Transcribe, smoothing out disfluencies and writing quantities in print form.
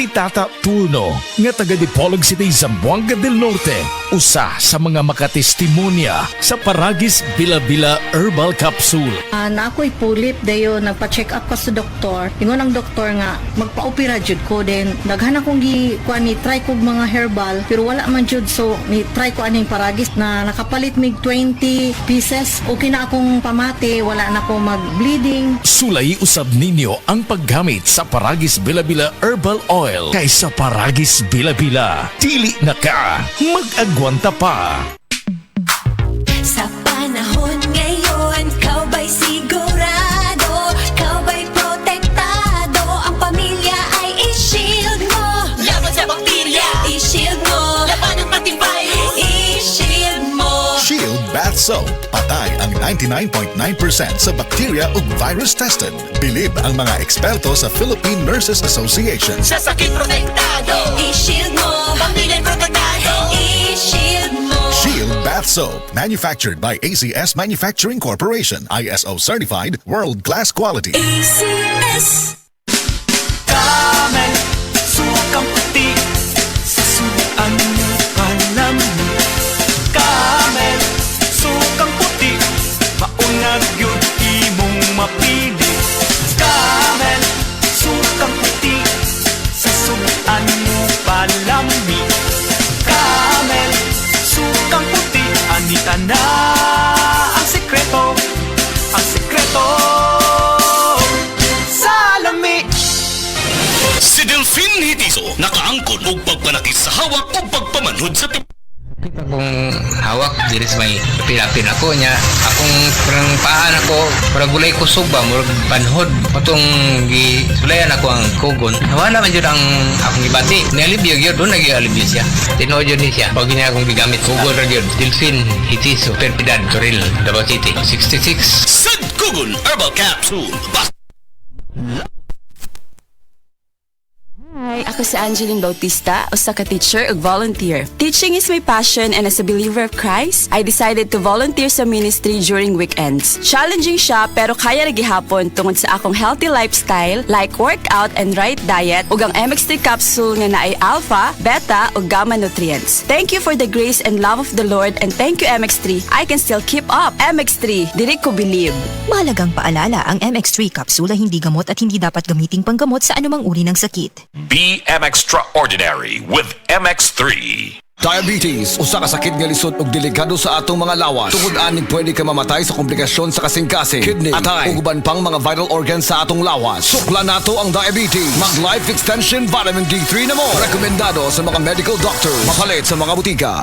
Si Tata Turno, nga taga Dipolog City, Zamboanga del Norte, usa sa mga makatestimonya sa Paragis Bila-Bila Herbal Capsule. Na ako'y pulip dayo nagpa-check up ko sa doktor. Ingon ang doktor nga magpa-opera jud ko din. Daghan akong kuan ni try kog mga herbal pero wala man jud, so ni try ko aning Paragis na nakapalit mig 20 pieces. Okay na akong pamati, wala na ko mag-bleeding. Sulay usab ninyo ang paggamit sa Paragis Bila-Bila Herbal Oil kaysa Paragis Bila-Bila. Dili na ka, mag-agwanta pa. Sa panahon ngayon, kau ba'y sigurado? Kau ba'y protektado? Ang pamilya ay i-shield mo. Laban sa bakterya, i-shield mo. Laban ng pati virus, i-shield mo. Shield Bath Soap. Patay ang 99.9% sa bacteria ug virus tested. Bilib ang mga eksperto sa Philippine Nurses Association. Sa sakit protektado, i-shield mo. Pamilya'y protektado, i-shield mo. Shield Bath Soap. Manufactured by ACS Manufacturing Corporation. ISO certified, world-class quality. ACS. Camel, sukang puti, sa subuan mo panamit. Camel, sukang puti, maunag yun imong mapili. Camel, sukang puti, sa subuan mo palamig. Camel, sukang puti, anita na ang sekreto, ang sekreto sa lami. Si Delphine Hitiso nakaangkon og pagpanakit sa hawak o pagpamanhod sa Kita kong hawak diri sa may pinapin ako niya. Akong parang paan ako, parang gulay kusog ba, murag panhod. Patong gisulayan ako ang kugon. Wala man yun ang akong ibati. Nialibyo yun, doon nag-ialibyo siya. Tinood yun siya. Pag niya akong gigamit, kugon ra yun. Delphine Hitiso, Perpidad, Toril, Davao City, 66. Sad Kugon Herbal Capsule. Hi, ako si Angeline Bautista, usa ka teacher ug volunteer. Teaching is my passion, and as a believer of Christ, I decided to volunteer sa ministry during weekends. Challenging siya pero kaya ra gihapon tungod sa akong healthy lifestyle like workout and right diet ug ang MX3 capsule nga naay alpha, beta ug gamma nutrients. Thank you for the grace and love of the Lord, and thank you MX3. I can still keep up. MX3, diri ko believe. Mahalagang paalala, ang MX3 kapsula hindi gamot at hindi dapat gamiting panggamot sa anumang uri ng sakit. Be extraordinary with MX3. Diabetes, usa ka sakit nga lisod ug delikado sa atong mga lawas. Tungod aning pwede ka mamatay sa komplikasyon sa kasing-kasing, kidney, atay, ug uban pang mga vital organs sa atong lawas. Sukla nato ang diabetes. Mag Life Extension Vitamin D3 na mo. Rekomendado sa mga medical doctors. Mapalit sa mga butika.